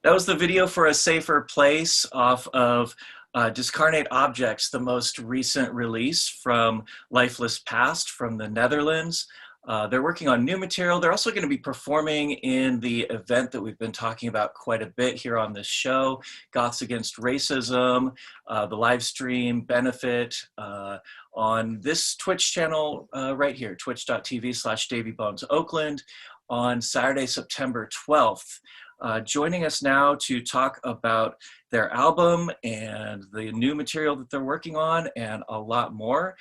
That was the video for A Safer Place off of Discarnate Objects, the most recent release from Lifeless Past from the Netherlands. They're working on new material. They're also going to be performing in the event that we've been talking about quite a bit here on this show, Goths Against Racism, the live stream benefit on this Twitch channel right here, twitch.tv/DavyBonesOakland on Saturday, September 12th. Joining us now to talk about their album and the new material that they're working on and a lot more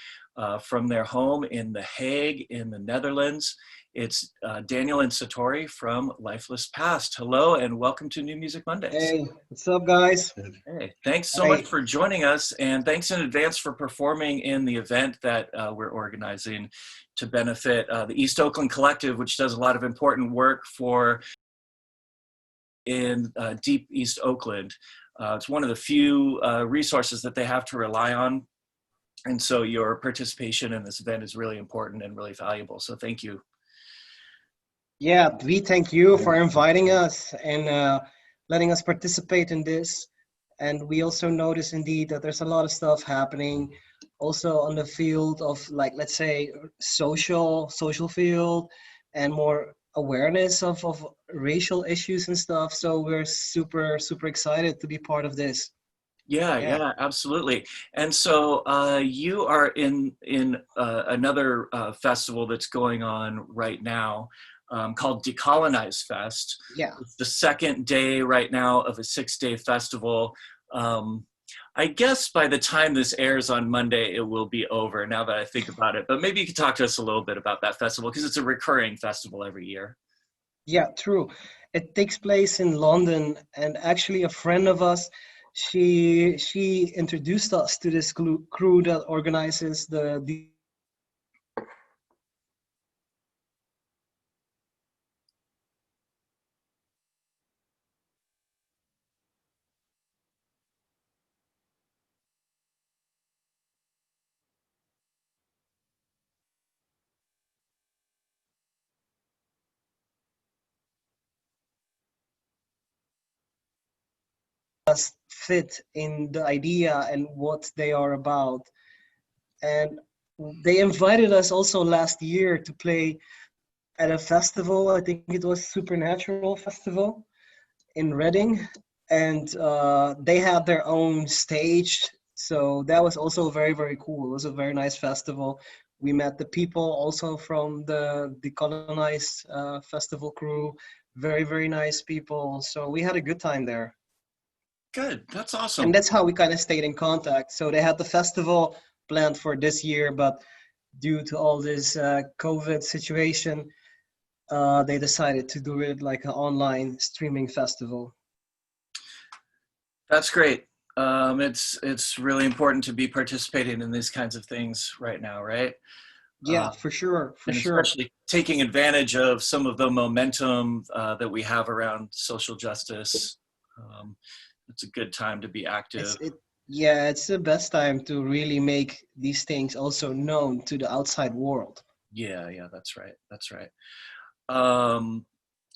from their home in The Hague in the Netherlands. It's Daniel and Satori from Lifeless Past. Hello and welcome to New Music Mondays. Hey, what's up guys? Hey, thanks so much for joining us, and thanks in advance for performing in the event that we're organizing to benefit the East Oakland Collective, which does a lot of important work for in deep East Oakland. It's one of the few resources that they have to rely on. And so your participation in this event is really important and really valuable. So thank you. Yeah, we thank you for inviting us and letting us participate in this. And we also notice indeed that there's a lot of stuff happening also on the field of, like, let's say social field and more awareness of racial issues and stuff. So we're super excited to be part of this. Yeah, absolutely. And so you are in another festival that's going on right now called Decolonize Fest. Yeah, it's the second day right now of a 6-day festival. I guess by the time this airs on Monday, it will be over, now that I think about it. But maybe you could talk to us a little bit about that festival, because it's a recurring festival every year. Yeah, true. It takes place in London, and actually a friend of us, she introduced us to this crew that organizes the fit in the idea and what they are about. And they invited us also last year to play at a festival. I think it was Supernatural Festival in Reading, and they had their own stage. So that was also very cool. It was a very nice festival. We met the people also from the Decolonized festival crew. Very nice people. So we had a good time there. Good, that's awesome. And that's how we kind of stayed in contact. So they had the festival planned for this year, but due to all this COVID situation, they decided to do it like an online streaming festival. That's great. It's really important to be participating in these kinds of things right now, right? Yeah, for sure. Especially taking advantage of some of the momentum that we have around social justice. It's a good time to be active. It's the best time to really make these things also known to the outside world. Yeah, that's right.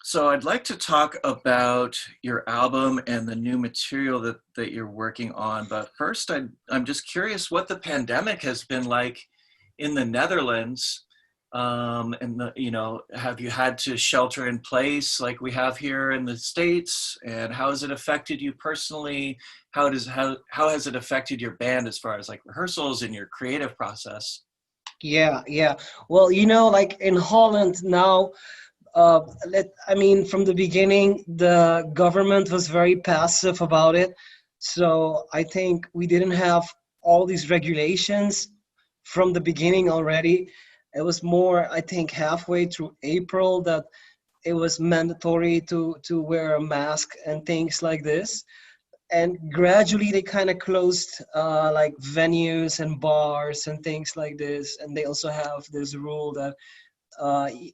So I'd like to talk about your album and the new material that you're working on. But first, I'm just curious what the pandemic has been like in the Netherlands. And have you had to shelter in place like we have here in the States? And how has it affected you personally? How has it affected your band as far as like rehearsals and your creative process? Yeah. Well, like in Holland now, from the beginning, the government was very passive about it. So I think we didn't have all these regulations from the beginning already. It was more, I think, halfway through April that it was mandatory to wear a mask and things like this. And gradually they kind of closed like venues and bars and things like this. And they also have this rule that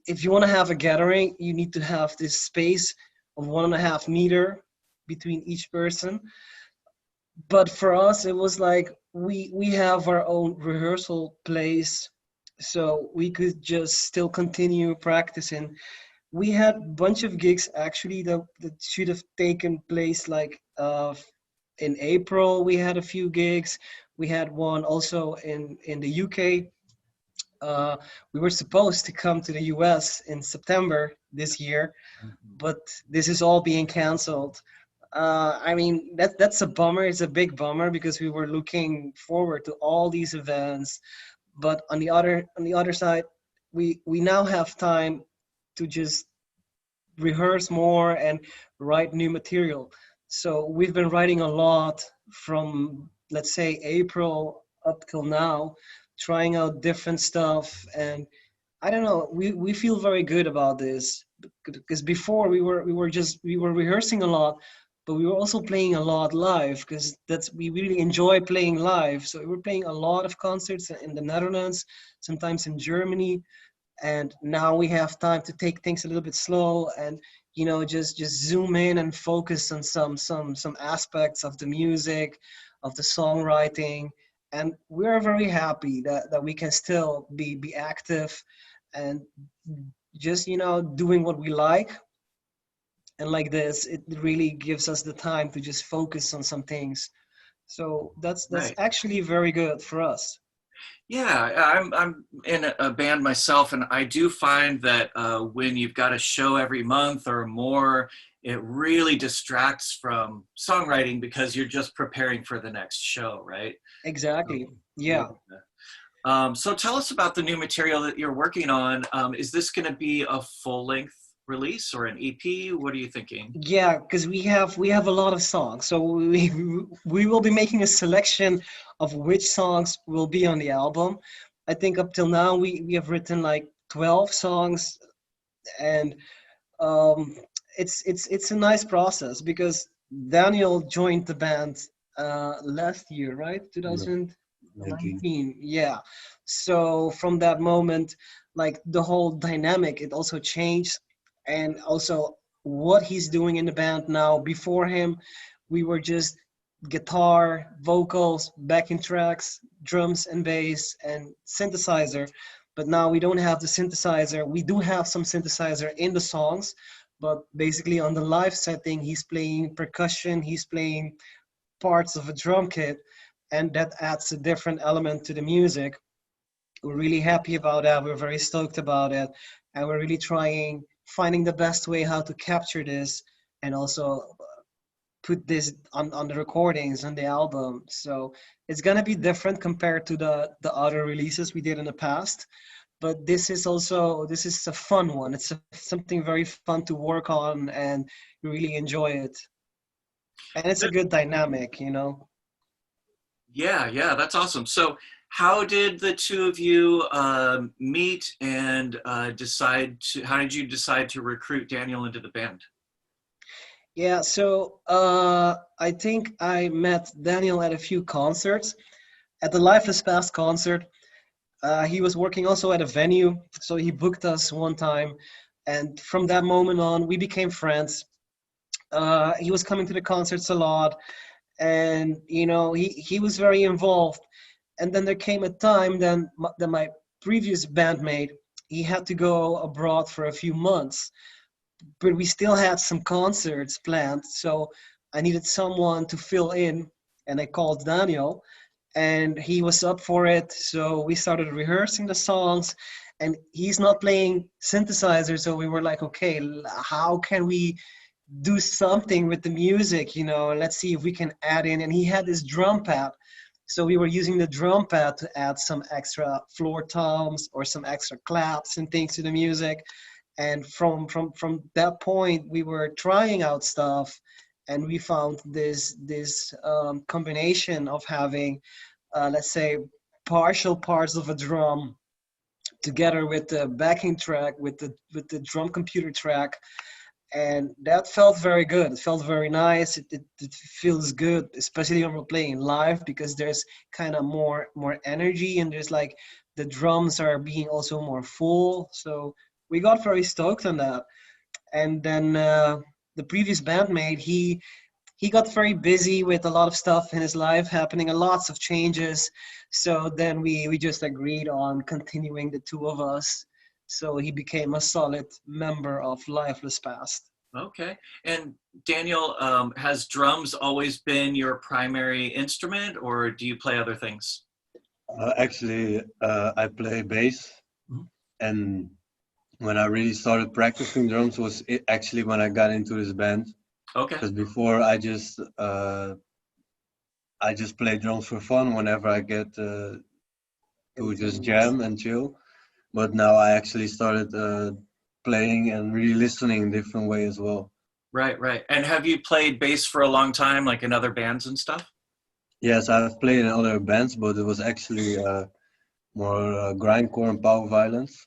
if you want to have a gathering, you need to have this space of 1.5 meters between each person. But for us, it was like we have our own rehearsal place, so we could just still continue practicing we had a bunch of gigs actually that should have taken place like in April. We had a few gigs. We had one also in the UK. Uh, we were supposed to come to the US in September this year, Mhm. but this is all being canceled. I mean, that's a bummer. It's a big bummer because we were looking forward to all these events. But on the other side, we now have time to just rehearse more and write new material. So we've been writing a lot from, let's say, April up till now, trying out different stuff. And I don't know, we feel very good about this because before we were rehearsing a lot, but we were also playing a lot live because that's we really enjoy playing live. So we were playing a lot of concerts in the Netherlands, sometimes in Germany, and now we have time to take things a little bit slow and just zoom in and focus on some aspects of the music, of the songwriting. And we're very happy that we can still be active and just doing what we like. And like this, it really gives us the time to just focus on some things. So that's Right. actually very good for us. Yeah, I'm in a band myself, and I do find that when you've got a show every month or more, it really distracts from songwriting because you're just preparing for the next show, right? So, Exactly. yeah. Yeah. So tell us about the new material that you're working on. Is this going to be a full-length release or an EP? What are you thinking? Yeah, because we have a lot of songs, so we will be making a selection of which songs will be on the album. I think up till now we have written like 12 songs, and um, it's a nice process because Daniel joined the band last year, right? Yeah, 19. 2019. Yeah. So from that moment, like the whole dynamic, it also changed, and also what he's doing in the band now. Before him, we were just guitar, vocals, backing tracks, drums and bass, and synthesizer. But now we don't have the synthesizer. We do have some synthesizer in the songs, but basically on the live setting, he's playing percussion, he's playing parts of a drum kit, and that adds a different element to the music. We're really happy about that. We're very stoked about it, and we're really finding the best way how to capture this and also put this on the recordings on the album. So it's gonna be different compared to the other releases we did in the past. But this is a fun one. It's something very fun to work on, and you really enjoy it. And it's a good dynamic. Yeah, yeah, that's awesome. So, how did the two of you meet and decide to? How did you decide to recruit Daniel into the band? Yeah, so I think I met Daniel at a few concerts. At the Lifeless Past concert, he was working also at a venue, so he booked us one time, and from that moment on, we became friends. He was coming to the concerts a lot, and he was very involved. And then there came a time then that my previous bandmate, he had to go abroad for a few months, but we still had some concerts planned, so I needed someone to fill in, and I called Daniel, and he was up for it. So we started rehearsing the songs, and he's not playing synthesizer, so we were like, okay, how can we do something with the music? Let's see if we can add in. And he had this drum pad, so we were using the drum pad to add some extra floor toms or some extra claps and things to the music. And from that point we were trying out stuff, and we found this combination of having, let's say, partial parts of a drum together with the backing track, with the drum computer track. And that felt very good. It felt very nice. It feels good, especially when we're playing live, because there's kind of more energy, and there's like the drums are being also more full. So we got very stoked on that. And then the previous bandmate, he got very busy with a lot of stuff in his life happening, and lots of changes. So then we just agreed on continuing the two of us. So he became a solid member of Lifeless Past. Okay. And Daniel, has drums always been your primary instrument, or do you play other things? Actually, I play bass, Mhm. and when I really started practicing drums was actually when I got into this band. Okay. Because before I just play drums for fun whenever I get to just jam and chill. But now I actually started playing and really listening in different way as well. Right, right. And have you played bass for a long time, like in other bands and stuff? Yes, I've played in other bands, but it was actually more grindcore and power violence.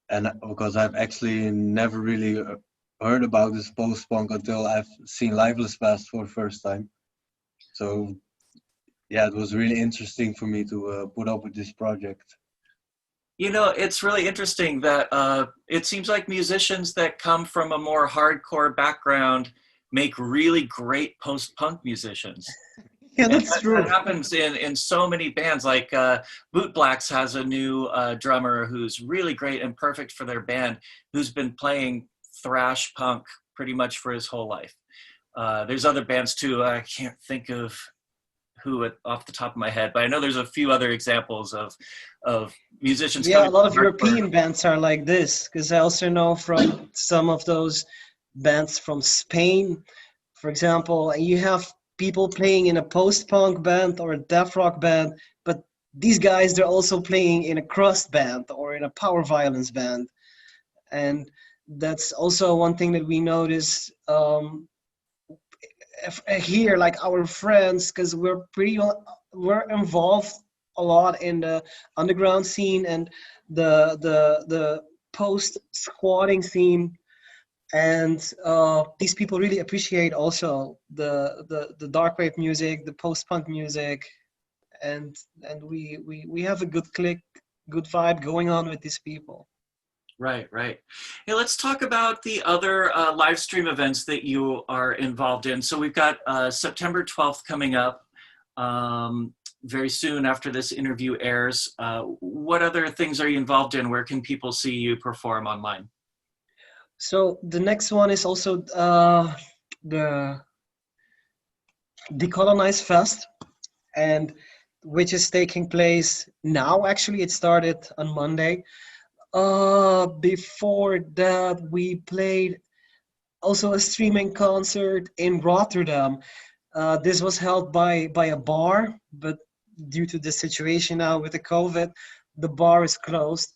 And because I've actually never really heard about this post-punk until I've seen Lifeless Past for the first time. So yeah, it was really interesting for me to put up with this project. You know, it's really interesting that it seems like musicians that come from a more hardcore background make really great post-punk musicians. Yeah, And that's that true. happens in so many bands. Like Boot Blacks has a new drummer who's really great and perfect for their band, who's been playing thrash punk pretty much for his whole life. There's other bands too. I can't think of off the top of my head, but I know there's a few other examples of musicians Yeah, coming a lot of from hardcore. European bands are like this because I also know from some of those bands from Spain, for example, and you have people playing in a post-punk band or a death rock band, but these guys they're also playing in a crust band or in a power violence band, and that's also one thing that we notice here, like our friends, because we're involved a lot in the underground scene and the post squatting scene, and these people really appreciate also the dark wave music, the post punk music, and we have a good click, good vibe going on with these people. Right, right. Hey, let's talk about the other live stream events that you are involved in. So we've got September 12th coming up very soon after this interview airs. What other things are you involved in? Where can people see you perform online? So the next one is also the Decolonize Fest, and which is taking place now. Actually, it started on Monday. Before that, we played also a streaming concert in Rotterdam. This was held by a bar, but due to the situation now with the COVID, the bar is closed.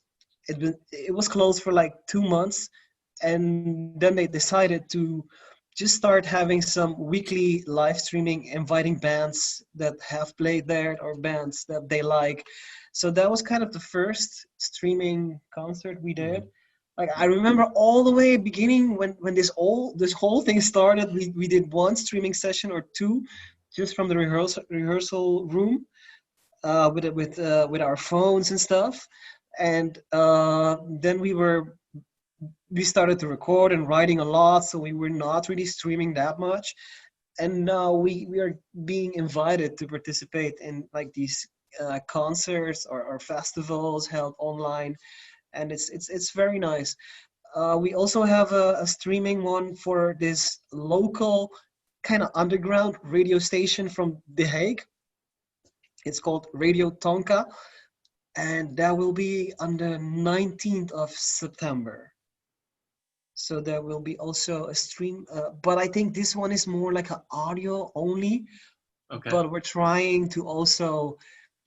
It was closed for like 2 months, and then they decided to just start having some weekly live streaming, inviting bands that have played there or bands that they like. So that was kind of the first streaming concert we did. Like I remember all the way beginning when this whole thing started, we did one streaming session or two, just from the rehearsal room, with our phones and stuff, and then we started to record and writing a lot, so we were not really streaming that much. And now we are being invited to participate in like these concerts or festivals held online, and it's very nice. We also have a streaming one for this local kind of underground radio station from The Hague. It's called Radio Tonka, and that will be on the 19th of September. So there will be also a stream, but I think this one is more like an audio only. Okay, But we're trying to also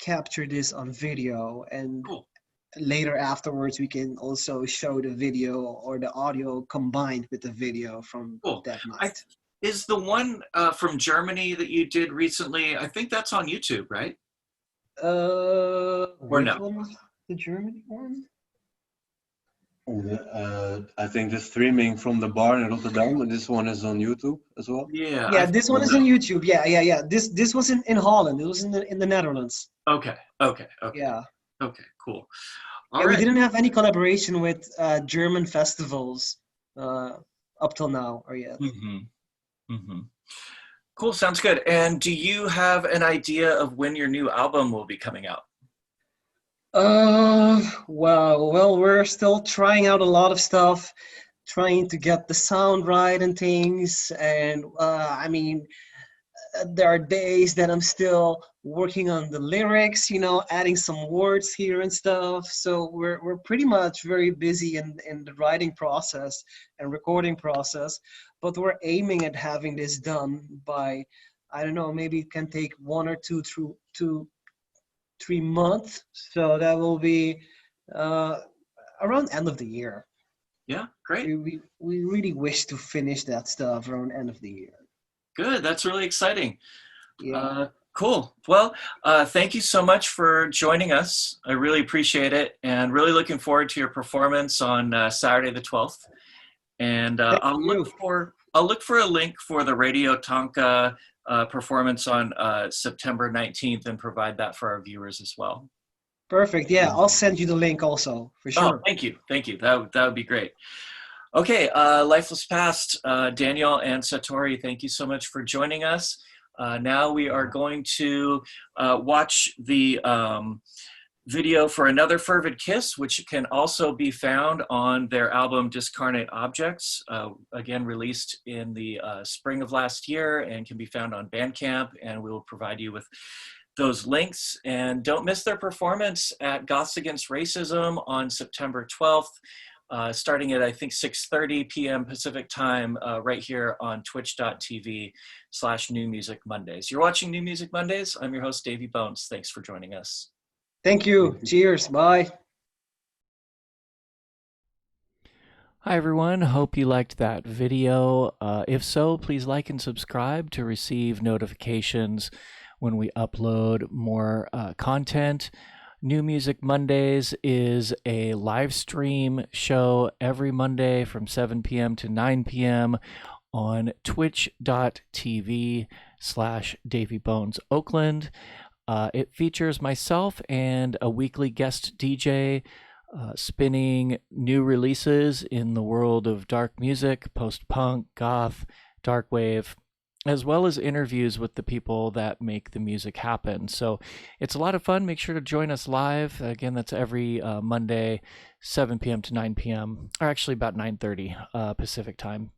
capture this on video, and cool. later afterwards we can also show the video or the audio combined with the video from Cool. that I, night. is the one from Germany that you did recently, I think that's on YouTube, right? Or Which no? one was the Germany one? I think the streaming from the bar in Rotterdam, and this one is on YouTube as well. Yeah, I Yeah, think this one is so. on YouTube. Yeah. This was in Holland. It was in the Netherlands. Okay, okay, okay, Yeah. okay, cool. All Yeah, we right. didn't have any collaboration with German festivals uh, up till now or yet. Mm-hmm. Mm-hmm. Cool, sounds good. And do you have an idea of when your new album will be coming out? Wow. Well, we're still trying out a lot of stuff, trying to get the sound right and things. And I mean, there are days that I'm still working on the lyrics, adding some words here and stuff. So we're pretty much very busy in the writing process and recording process, but we're aiming at having this done by, I don't know, maybe it can take 1 or 2 3 months. So that will be uh, around end of the year. Yeah, great. We really wish to finish that stuff around end of the year. Good. That's really exciting. Yeah. Uh, cool. Well, thank you so much for joining us. I really appreciate it, and really looking forward to your performance on Saturday the 12th. And Thank you. I'll look for a link for the Radio Tonka performance on September 19th and provide that for our viewers as well. Perfect. Yeah, I'll send you the link also for Oh, sure. thank you. Thank you. That would be great. Okay, Lifeless Past, Daniel and Satori, thank you so much for joining us. Now we are going to watch the video for Another Fervid Kiss, which can also be found on their album Discarnate Objects, again released in the spring of last year and can be found on Bandcamp, and we will provide you with those links. And don't miss their performance at Goths Against Racism on September 12th. Starting at, I think, 6:30 p.m. Pacific time, right here on twitch.tv/New Music Mondays. You're watching New Music Mondays. I'm your host, Davey Bones. Thanks for joining us. Thank you. Cheers. Bye. Hi everyone, hope you liked that video. If so, please like and subscribe to receive notifications when we upload more content. New Music Mondays is a live stream show every Monday from 7 p.m. to 9 p.m. on twitch.tv/DavyBonesOakland. It features myself and a weekly guest DJ spinning new releases in the world of dark music, post-punk, goth, dark wave, as well as interviews with the people that make the music happen. So it's a lot of fun. Make sure to join us live. Again, that's every Monday, 7 p.m. to 9 p.m., or actually about 9:30 Pacific time.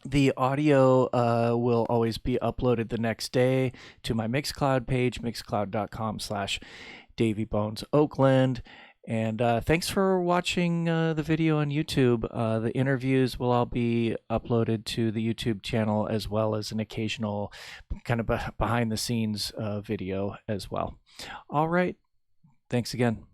The audio will always be uploaded the next day to my Mixcloud page, mixcloud.com/DavyBonesOakland. And thanks for watching the video on YouTube. The interviews will all be uploaded to the YouTube channel, as well as an occasional kind of behind the scenes video as well. All right. Thanks again.